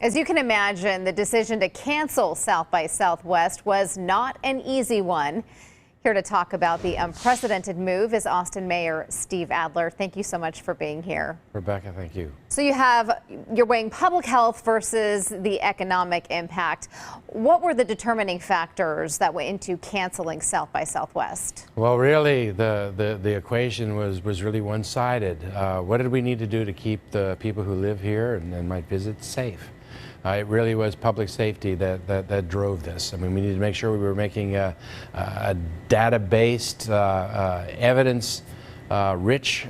As you can imagine, the decision to cancel South by Southwest was not an easy one. Here to talk about the unprecedented move is Austin Mayor Steve Adler. Thank you so much for being here. Rebecca, thank you. So you're weighing public health versus the economic impact. What were the determining factors that went into canceling South by Southwest? Well, really, the equation was really one-sided. What did we need to do to keep the people who live here and might visit safe? It really was public safety that drove this. I mean, we needed to make sure we were making a data-based, evidence-rich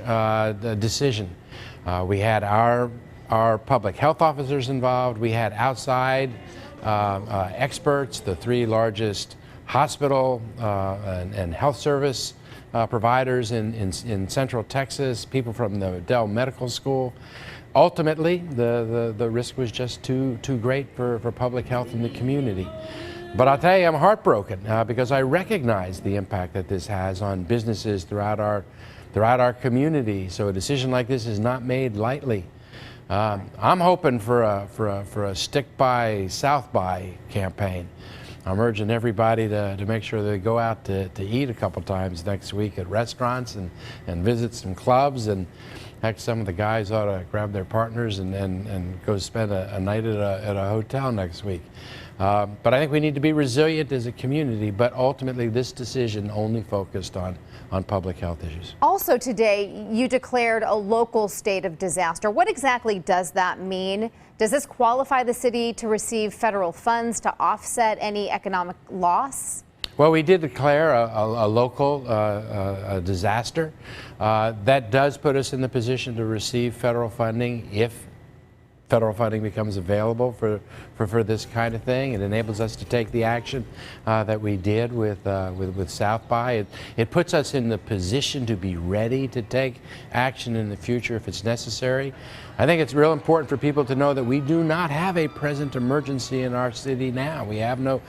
decision. We had our public health officers involved. We had outside experts, the three largest hospital and health service providers in Central Texas, people from the Dell Medical School. Ultimately, the risk was just too great for public health in the community. But I'll tell you, I'm heartbroken because I recognize the impact that this has on businesses throughout our community. So a decision like this is not made lightly. I'm hoping for a stick by, south by campaign. I'm urging everybody to make sure they go out to eat a couple times next week at restaurants and visit some clubs. And heck, some of the guys ought to grab their partners and go spend a night at a hotel next week. But I think we need to be resilient as a community, but ultimately this decision only focused on public health issues. Also today, you declared a local state of disaster. What exactly does that mean? Does this qualify the city to receive federal funds to offset any economic loss? Well, we did declare a local disaster. That does put us in the position to receive federal funding if federal funding becomes available for this kind of thing. It enables us to take the action that we did with South by. It puts us in the position to be ready to take action in the future if it's necessary. I think it's real important for people to know that we do not have a present emergency in our city now. We have no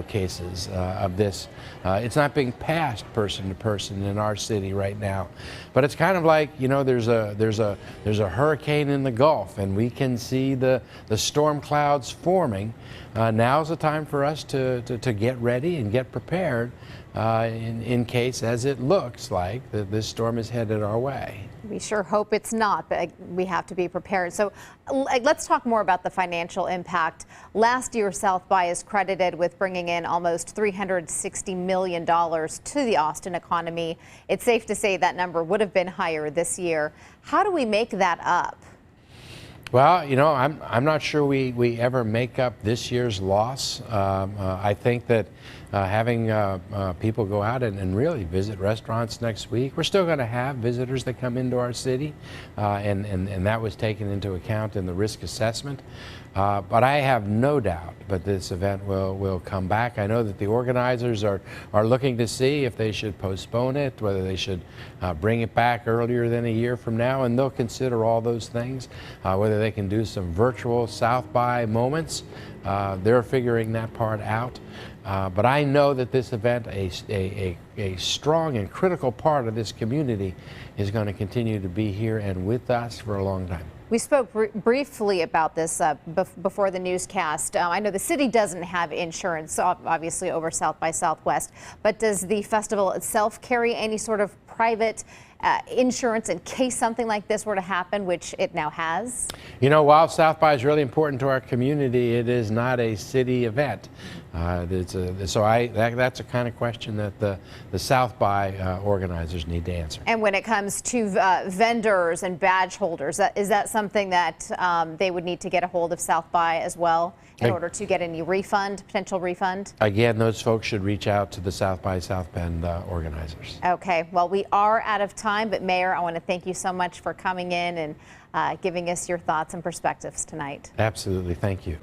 cases of this. It's not being passed person to person in our city right now. But it's kind of like, you know, there's a hurricane in the Gulf, and we can see the storm clouds forming. Now's the time for us to get ready and get prepared in case, as it looks like, that this storm is headed our way. We sure hope it's not, but we have to be prepared. So let's talk more about the financial impact. Last year, South by is credited with bringing in almost $360 million to the Austin economy. It's safe to say that number would have been higher this year. How do we make that up? Well, you know, I'm not sure we ever make up this year's loss. I think that having people go out and really visit restaurants next week, we're still going to have visitors that come into our city, and that was taken into account in the risk assessment. But I have no doubt that this event will come back. I know that the organizers are looking to see if they should postpone it, whether they should bring it back earlier than a year from now, and they'll consider all those things, whether they can do some virtual South by moments. They're figuring that part out. But I know that this event, a strong and critical part of this community, is going to continue to be here and with us for a long time. We spoke briefly about this before the newscast. I know the city doesn't have insurance, obviously, over South by Southwest, but does the festival itself carry any sort of private insurance in case something like this were to happen, which it now has? You know, while South by is really important to our community, it is not a city event. That's a kind of question that the South by organizers need to answer. And when it comes to vendors and badge holders, is that something that they would need to get a hold of South by as well in order to get any potential refund? Again, those folks should reach out to the South by South Bend organizers. Okay, well, we are out of time, but Mayor, I want to thank you so much for coming in and giving us your thoughts and perspectives tonight. Absolutely, thank you.